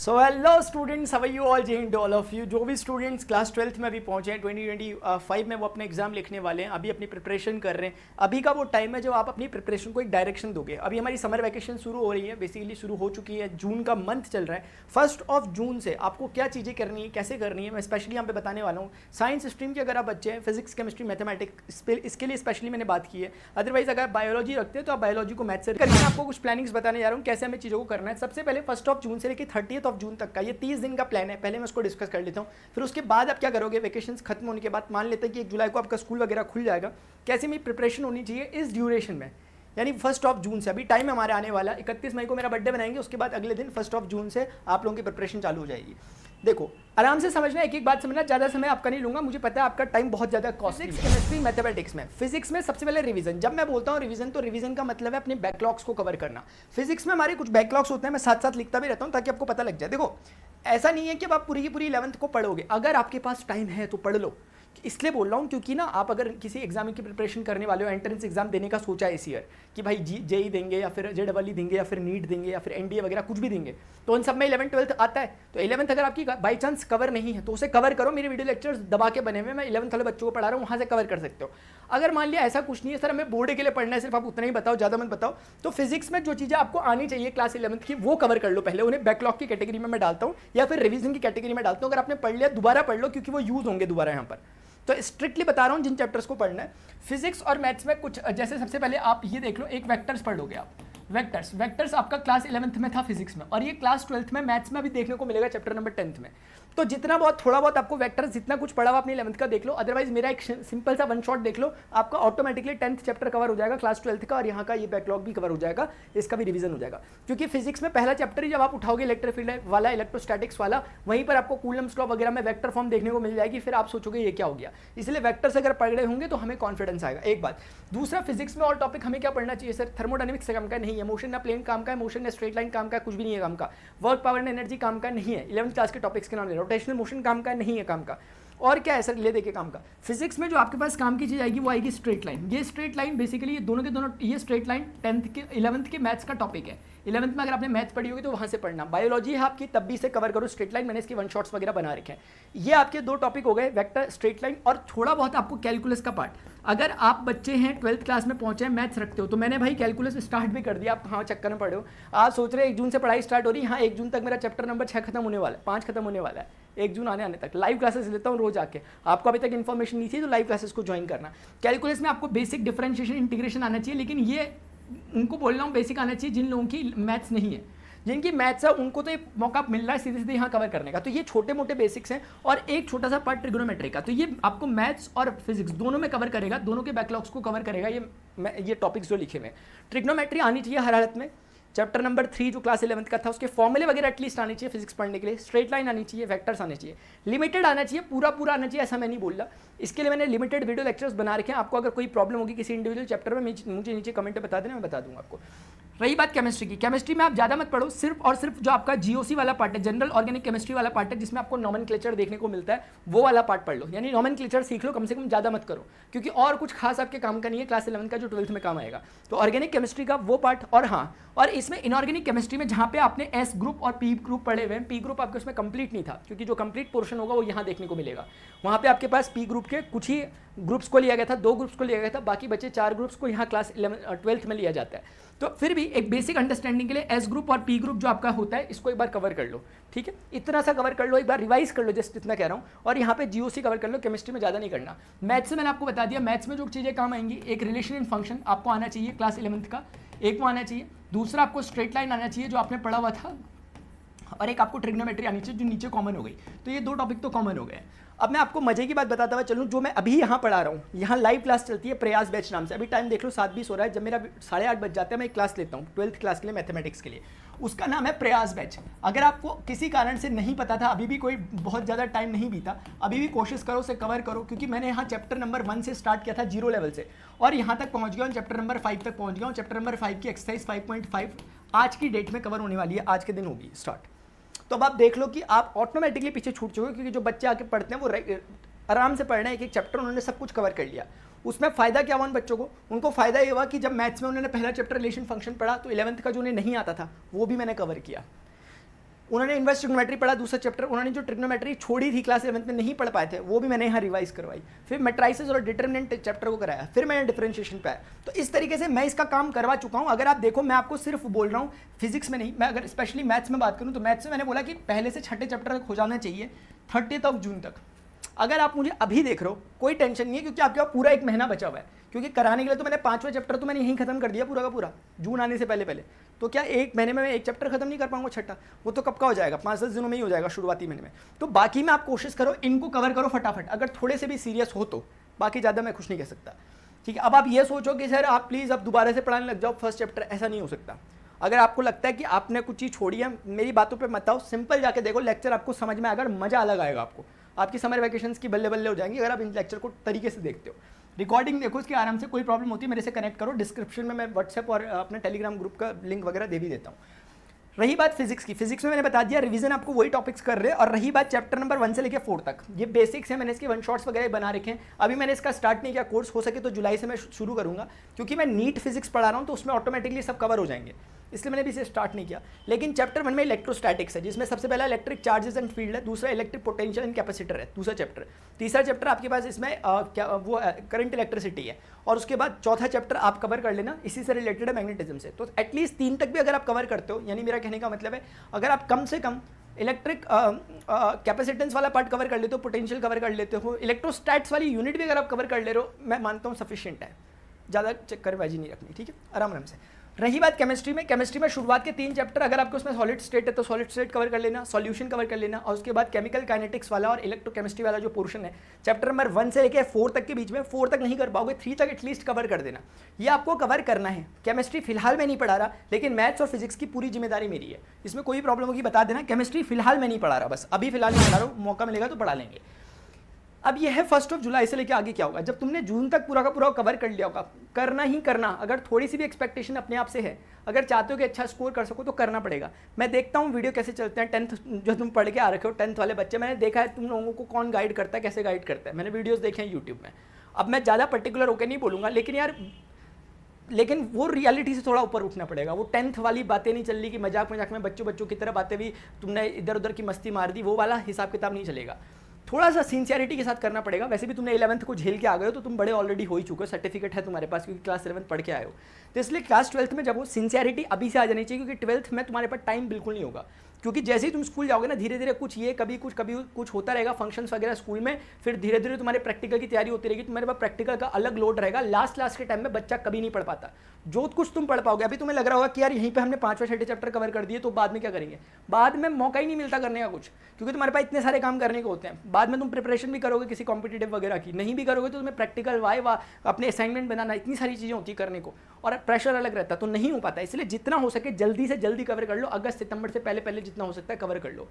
So hello students, how are you all, जय Hind all of you. जो भी students class 12th में अभी पहुंचे हैं 2025 में, वो अपने एग्जाम लिखने वाले हैं, अभी अपनी प्रिपरेशन कर रहे हैं। अभी का वो टाइम है जब आप अपनी प्रिपरेशन को एक डायरेक्शन दोगे। अभी हमारी समर वैकेशन शुरू हो रही है, बेसिकली शुरू हो चुकी है, जून का मंथ चल रहा है। 1 जून से आपको क्या चीज़ें करनी है, कैसे करनी है, मैं स्पेशली यहाँ पे बताने वाला हूँ। साइंस स्ट्रीम के अगर आप बच्चे हैं, फिजिक्स केमिस्ट्री मैथमेटिक्स, इसके लिए स्पेशली मैंने बात की है। अदरवाइज अगर बायोलॉजी रखते हैं तो आप बायोलॉजी को मैथ से करके आपको कुछ प्लानिंग्स बताने जा रहा हूँ कैसे हमें चीज़ों को करना है। सबसे पहले 1 जून से लेकर 30 जून तक का ये 30 दिन का प्लान है। पहले मैं उसको डिस्कस कर लेता हूँ, फिर उसके बाद आप क्या करोगे। वेकेशंस खत्म होने के बाद मान लेते हैं कि 1 जुलाई को आपका स्कूल वगैरह खुल जाएगा, कैसे मेरी प्रिपरेशन होनी चाहिए इस ड्यूरेशन में, यानी 1 जून से। अभी टाइम हमारे आने वाला, 31 मई को मेरा बर्थडे बनाएंगे, उसके बाद अगले दिन 1 जून से आप लोगों की प्रिपरेशन चालू हो जाएगी। देखो आराम से समझना, एक एक बात समझना, ज़्यादा समय आपका नहीं लूंगा, मुझे पता है आपका टाइम बहुत ज़्यादा कॉस्टली। केमिस्ट्री मैथमेटिक्स में, फिजिक्स में सबसे पहले रिवीजन। जब मैं बोलता हूँ रिवीजन, तो रिवीजन का मतलब है अपने बैकलॉग्स को कवर करना। फिजिक्स में हमारे कुछ बैकलॉग्स होते हैं, मैं साथ साथ लिखता भी रहता हूँ ताकि आपको पता लग जाए। देखो ऐसा नहीं है कि अब आप पूरी की पूरी 11th को पढ़ोगे, अगर आपके पास टाइम है तो पढ़ लो। इसलिए बोल रहा हूँ क्योंकि ना आप अगर किसी एग्जाम की प्रिपरेशन करने वाले हो, एंट्रेंस एग्जाम देने का सोचा है इस ईयर कि भाई जेई देंगे या फिर जेडबलई देंगे या फिर नीट देंगे या फिर एनडीए वगैरह कुछ भी देंगे, तो उन सब में 11th 12th आता है। तो 11th अगर आपकी बाई चांस कवर नहीं है तो उसे कवर करो। मेरे वीडियो लेक्चर्स दबा के बने हुए, मैं 11th वाले बच्चों को पढ़ा रहा हूँ, वहाँ से कवर कर सकते हो। अगर मान लिया ऐसा कुछ नहीं है सर हमें बोर्ड के लिए पढ़ना है, सिर्फ आप उतना ही बताओ, ज़्यादा मत बताओ, तो फिजिक्स में जो चीज़ें आपको आनी चाहिए क्लास 11th की वो कवर कर लो पहले, उन्हें बैकलॉग की कैटेगरी में मैं डालता हूँ या फिर रिवीजन की कैटेगरी में डालता हूँ। अगर आपने पढ़ लिया दोबारा पढ़ लो, क्योंकि वो यूज़ होंगे दोबारा यहाँ पर। तो स्ट्रिक्टली बता रहा हूँ जिन चैप्टर्स को पढ़ना है। फिजिक्स और मैथ्स में कुछ जैसे सबसे पहले आप ये देख लो, एक वेक्टर्स पढ़ लोगे आप। वेक्टर्स आपका क्लास 11th में था फिजिक्स में, और ये क्लास 12th में मैथ्स में भी देखने को मिलेगा चैप्टर नंबर 10th में। तो जितना बहुत थोड़ा बहुत आपको वेक्टर्स जितना कुछ पढ़ा हुआ अपनी 11th का देख लो, अदरवाइज मेरा एक सिंपल सा वन शॉट देख लो, आपका ऑटोमेटिकली 10th चैप्टर कवर हो जाएगा क्लास 12th का, और यहाँ का ये बैकलॉग भी कवर हो जाएगा, इसका भी रिवीजन हो जाएगा। क्योंकि फिजिक्स में पहला चैप्टर ही जब आप उठाओगे इलेक्ट्रिक फील्ड वाला, इलेक्ट्रोस्टैटिक्स वाला, वहीं पर आपको कूलम्स लॉ वगैरह में वेक्टर फॉर्म देखने को मिल जाएगी, फिर आप सोचोगे ये क्या हो गया। इसलिए वेक्टर्स अगर पढ़ रहे होंगे तो हमें कॉन्फिडेंस आएगा, एक बात। दूसरा, फिजिक्स में और टॉपिक हमें क्या पढ़ना चाहिए सर, थर्मोडायनेमिक्स काम का नहीं है, मोशन ना प्लेन काम का है, मोशन ना स्ट्रेट लाइन काम का, कुछ भी नहीं है काम का, वर्क पावर एंड एनर्जी काम का नहीं है, 11th क्लास के टॉपिक्स के नाम ले, रोटेशनल मोशन काम का नहीं है काम का। और क्या है सर, ले देखिए काम का। फिजिक्स में जो आपके पास काम की चीज आएगी वो आएगी स्ट्रेट लाइन। ये स्ट्रेट लाइन बेसिकली ये दोनों के दोनों, ये स्ट्रेट लाइन 10th के 11th के मैथ्स का टॉपिक है। 11th में अगर आपने मैथ्स पढ़ी होगी तो वहां से पढ़ना। बायोलॉजी है आपकी, तब भी से कवर करो स्ट्रेट लाइन, मैंने इसके वन शॉट्स वगैरह बना रखे हैं। ये आपके 2 टॉपिक हो गए, वेक्टर, स्ट्रेट लाइन, और थोड़ा बहुत आपको कैलकुलस का पार्ट। अगर आप बच्चे हैं 12th क्लास में पहुंचे हैं, मैथ्स रखते हो, तो मैंने भाई कैलकुलस स्टार्ट भी कर दिया। आप कहाँ चक्कर में पढ़े हो, आप सोच रहे हैं 1 जून से पढ़ाई स्टार्ट हो रही है। हाँ, 1 जून तक मेरा चैप्टर नंबर 6 खत्म होने वाला है, 5 खत्म होने वाला है, 1 जून आने तक। लाइव क्लासेस लेता हूँ रोज आके, आपको अभी तक इन्फॉर्मेशन नहीं थी तो लाइव क्लासेस को ज्वाइन करना। कैलकुलस में आपको बेसिक डिफरेंशिएशन इंटीग्रेशन आना चाहिए, लेकिन ये उनको बोल रहा हूँ बेसिक आना चाहिए जिन लोगों की मैथ्स नहीं है। जिनकी मैथ्स है उनको तो एक मौका मिल रहा है सीधे सीधे यहाँ कवर करने का। तो ये छोटे मोटे बेसिक्स हैं, और एक छोटा सा पार्ट ट्रिग्नोमेट्री का, तो ये आपको मैथ्स और फिजिक्स दोनों में कवर करेगा, दोनों के बैकलॉग्स को कवर करेगा ये टॉपिक्स जो लिखे हुए हैं। ट्रिग्नोमेट्री आनी चाहिए हर हालत में। चैप्टर नंबर 3 जो क्लास 11th का था उसके फॉर्मूले वगैरह एटलीस्ट आने चाहिए फिजिक्स पढ़ने के लिए। स्ट्रेट लाइन आनी चाहिए, वेक्टर्स आने चाहिए, लिमिटेड आना चाहिए, पूरा आना चाहिए ऐसा मैं नहीं बोल रहा। इसके लिए मैंने लिमिटेड वीडियो लेक्चर्स बना रखे हैं। आपको अगर कोई प्रॉब्लम होगी किसी इंडिविजुअल चैप्टर में, मुझे नीचे कमेंट में बता देना, मैं बता दूंगा आपको। रही बात केमिस्ट्री की, केमिस्ट्री में आप ज़्यादा मत पढ़ो, सिर्फ और सिर्फ जो आपका जीओसी वाला पार्ट है, जनरल ऑर्गेनिक केमिस्ट्री वाला पार्ट है, जिसमें आपको नॉमेनक्लेचर देखने को मिलता है, वो वाला पार्ट पढ़ लो। यानी नॉमेनक्लेचर सीख लो, कम से कम ज़्यादा मत करो, क्योंकि और कुछ खास आपके काम का नहीं है क्लास 11th का जो 12th में काम आएगा। तो ऑर्गेनिक केमिस्ट्री का वो पार्ट, और हाँ, और इसमें इनऑर्गेनिक केमिस्ट्री में जहाँ पे आपने एस ग्रुप और पी ग्रुप पढ़े हुए हैं, पी ग्रुप आपके उसमें कंप्लीट नहीं था, क्योंकि जो कंप्लीट पोर्शन होगा वो यहाँ देखने को मिलेगा। वहाँ पे आपके पास पी ग्रुप के कुछ ही ग्रुप्स को लिया गया था, 2 ग्रुप्स को लिया गया था, बाकी बचे 4 ग्रुप्स को यहाँ क्लास 12th में लिया जाता है। तो फिर भी एक बेसिक अंडरस्टैंडिंग के लिए एस ग्रुप और पी ग्रुप जो आपका होता है, इसको एक बार कवर कर लो, ठीक है। इतना सा कवर कर लो, एक बार रिवाइज कर लो, जस्ट इतना कह रहा हूँ। और यहाँ पे जीओसी कवर कर लो, केमिस्ट्री में ज़्यादा नहीं करना। मैथ्स से मैंने आपको बता दिया, मैथ्स में जो चीज़ें काम आएंगी, एक रिलेशन इन फंक्शन आपको आना चाहिए क्लास 11th का, एक वो आना चाहिए। दूसरा आपको स्ट्रेट लाइन आना चाहिए जो आपने पढ़ा हुआ था, और एक आपको ट्रिग्नोमेट्री आनी चाहिए जो नीचे कॉमन हो गई। तो ये 2 टॉपिक तो कॉमन हो गए। अब मैं आपको मजे की बात बताता हुआ चलूँ, जो मैं अभी यहाँ पढ़ा रहा हूँ, यहाँ लाइव क्लास चलती है प्रयास बैच नाम से। अभी टाइम देख लो 7:20 हो रहा है, जब मेरा 8:30 बज जाता है मैं एक क्लास लेता हूँ 12th क्लास के लिए, मैथमेटिक्स के लिए, उसका नाम है प्रयास बैच। अगर आपको किसी कारण से नहीं पता था, अभी भी कोई बहुत ज़्यादा टाइम नहीं बीता, अभी भी कोशिश करो उसे कवर करो, क्योंकि मैंने यहाँ चैप्टर नंबर 1 से स्टार्ट किया था, 0 लेवल से, और यहाँ तक पहुँच गया हूँ, चैप्टर नंबर 5 तक पहुँच गया हूँ। चैप्टर नंबर 5 की एक्सरसाइज 5.5 आज की डेट में कवर होने वाली है, आज के दिन होगी स्टार्ट। तो अब आप देख लो कि आप ऑटोमेटिकली पीछे छूट चुके हो, क्योंकि जो बच्चे आके पढ़ते हैं वो आराम से पढ़ना है, एक एक चैप्टर उन्होंने सब कुछ कवर कर लिया। उसमें फ़ायदा क्या हुआ उन बच्चों को, उनको फ़ायदा ये हुआ कि जब मैथ्स में उन्होंने पहला चैप्टर रिलेशन फंक्शन पढ़ा, तो 11th का जो उन्हें नहीं आता था वो भी मैंने कवर किया। उन्होंने इन्वर्स ट्रिग्नोमेट्री पढ़ा दूसरा चैप्टर, उन्होंने जो ट्रिग्नोमेट्री छोड़ी थी क्लास 11th में नहीं पढ़ पाए थे वो भी मैंने यहाँ रिवाइज करवाई, फिर मैट्राइसिस और डिटर्मिनेंट चैप्टर को कराया, फिर मैंने डिफरेंशिएशन पे आया। तो इस तरीके से मैं इसका काम करवा चुका हूँ। अगर आप देखो मैं आपको सिर्फ बोल रहा हूँ फिजिक्स में नहीं, मैं अगर स्पेशली मैथ्स में बात करूँ तो मैथ्स में मैंने बोला कि पहले से छठे चैप्टर तक हो जाना चाहिए 30 जून तक। अगर आप मुझे अभी देख रहे हो कोई टेंशन नहीं है, क्योंकि आपके पास पूरा एक महीना बचा हुआ है, क्योंकि कराने के लिए तो मैंने 5वां चैप्टर तो मैंने यहीं खत्म कर दिया पूरा का पूरा जून आने से पहले पहले। तो क्या एक महीने में मैं एक चैप्टर खत्म नहीं कर पाऊंगा छठा, वो तो कब का हो जाएगा, 5-10 दिनों में ही हो जाएगा शुरुआती महीने में। तो बाकी में आप कोशिश करो इनको कवर करो फटाफट, अगर थोड़े से भी सीरियस हो तो, बाकी ज़्यादा मैं कुछ नहीं कह सकता। ठीक है, अब आप ये सोचो कि सर आप प्लीज़ अब दोबारा से पढ़ाने लग जाओ फर्स्ट चैप्टर, ऐसा नहीं हो सकता। अगर आपको लगता है कि आपने कुछ चीज़ छोड़ी है, मेरी बातों पे मत आओ, सिंपल जाके देखो लेक्चर, आपको समझ में आएगा, मज़ा अलग आएगा आपको, आपकी समर वैकेशंस की बल्ले बल्ले हो जाएंगी अगर आप इन लेक्चर को तरीके से देखते हो। रिकॉर्डिंग देखो इसकी आराम से, कोई प्रॉब्लम होती है मेरे से कनेक्ट करो, डिस्क्रिप्शन में मैं व्हाट्सएप और अपने टेलीग्राम ग्रुप का लिंक वगैरह दे भी देता हूँ। रही बात फिजिक्स की, फिजिक्स में मैंने बता दिया रिवीजन आपको वही टॉपिक्स कर रहे हैं। और रही बात चैप्टर नंबर 1 से लेकर 4 तक, ये बेसिक्स है, मैंने इसके 1 शॉट्स वगैरह बना रखे हैं। अभी मैंने इसका स्टार्ट नहीं किया कोर्स, हो सके तो जुलाई से मैं शुरू करूंगा, क्योंकि मैं नीट फिजिक्स पढ़ा रहा हूँ तो उसमें ऑटोमेटिकली सब कवर हो जाएंगे, इसलिए मैंने अभी इसे स्टार्ट नहीं किया। लेकिन चैप्टर 1 में इलेक्ट्रोस्टैटिक्स है, जिसमें सबसे पहला इलेक्ट्रिक चार्जेस एंड फील्ड है, दूसरा इलेक्ट्रिक पोटेंशियल एंड कैपेसिटर है दूसरा चैप्टर, तीसरा चैप्टर आपके पास इसमें क्या वो करंट इलेक्ट्रिसिटी है, और उसके बाद चौथा चैप्टर आप कवर कर लेना इसी से रिलेटेड है मैग्नेटिज्म से। तो एटलीस्ट 3 तक भी अगर आप कवर करते हो, यानी मेरा कहने का मतलब है अगर आप कम से कम इलेक्ट्रिक कैपेसिटेंस वाला पार्ट कवर कर लेते हो, पोटेंशियल कवर कर लेते हो, इलेक्ट्रोस्टैट्स वाली यूनिट भी अगर आप कवर कर ले रहे हो, मैं मानता हूँ सफिशिएंट है, ज़्यादा चक्करबाजी नहीं रखनी, ठीक है, आराम आराम से। रही बात केमिस्ट्री में, केमिस्ट्री में शुरुआत के 3 चैप्टर अगर आपको उसमें सॉलिड स्टेट है तो सॉलिड स्टेट कवर कर लेना, सॉल्यूशन कवर कर लेना, और उसके बाद केमिकल काइनेटिक्स वाला और इलेक्ट्रोकेमिस्ट्री वाला जो पोर्शन है चैप्टर नंबर 1 से लेकर 4 तक के बीच में, 4 तक नहीं कर पाओगे 3 तक एटलीस्ट कवर कर देना, ये आपको कवर करना है। केमिस्ट्री फिलहाल मैं नहीं पढ़ा रहा, लेकिन मैथ्स और फिजिक्स की पूरी जिम्मेदारी मेरी है, इसमें कोई प्रॉब्लम होगी बता देना। केमिस्ट्री फिलहाल मैं नहीं पढ़ा रहा, बस अभी फिलहाल नहीं पढ़ा रहा हूँ, मौका मिलेगा तो पढ़ा लेंगे। अब ये है 1 जुलाई से लेकर आगे क्या होगा, जब तुमने जून तक पूरा का पूरा कवर कर लिया होगा, करना ही करना, अगर थोड़ी सी भी एक्सपेक्टेशन अपने आप से है, अगर चाहते हो कि अच्छा स्कोर कर सको तो करना पड़ेगा। मैं देखता हूँ वीडियो कैसे चलते हैं, 10th जो तुम पढ़ के आ रखे हो 10th वाले बच्चे, मैंने देखा है तुम लोगों को कौन गाइड करता है, कैसे गाइड करता है, मैंने वीडियोज़ देखे हैं यूट्यूब में। अब मैं ज़्यादा पर्टिकुलर होकर नहीं बोलूँगा, लेकिन वो रियलिटी से थोड़ा ऊपर उठना पड़ेगा। वो 10th वाली बातें नहीं चल रही कि मजाक मजाक में बच्चों की तरह बातें भी तुमने इधर उधर की मस्ती मार दी, वो वाला हिसाब किताब नहीं चलेगा, थोड़ा सा सिंसियरिटी के साथ करना पड़ेगा। वैसे भी तुमने 11th को झेल के आ गए हो तो तुम बड़े ऑलरेडी हो ही चुके हो, सर्टिफिकेट है तुम्हारे पास, क्योंकि क्लास 11th पढ़ के आए हो। तो इसलिए क्लास 12th में जब वो सिंसियरिटी अभी से आ जानी चाहिए, क्योंकि 12th में तुम्हारे पास टाइम बिल्कुल नहीं होगा, क्योंकि जैसे ही तुम स्कूल जाओगे ना धीरे धीरे कुछ ये कभी कुछ होता रहेगा, फंक्शंस वगैरह स्कूल में, फिर धीरे धीरे तुम्हारे प्रैक्टिकल की तैयारी होती रहेगी, तुम्हारे पास प्रैक्टिकल का अलग लोड रहेगा। लास्ट के टाइम में बच्चा कभी नहीं पढ़ पाता, जो कुछ तुम पढ़ पाओगे। अभी तुम्हें लग रहा होगा कि यार यहीं पे हमने 5वां 6ठे चैप्टर कवर कर दिए तो बाद में क्या करेंगे, बाद में मौका ही नहीं मिलता करने का कुछ, क्योंकि तुम्हारे पास इतने सारे काम करने को होते हैं। बाद में तुम प्रिपरेशन भी करोगे किसी कॉम्पिटिटिव वगैरह की, नहीं भी करोगे तो तुम्हें प्रैक्टिकल वाइवा अपने असाइनमेंट बनाना, इतनी सारी चीज़ें होती करने को, और प्रेशर अलग रहता है, तो नहीं हो पाता। इसलिए जितना हो सके जल्दी से जल्दी कवर कर लो, अगस्त सितंबर से पहले जितना हो सकता है कवर कर लो।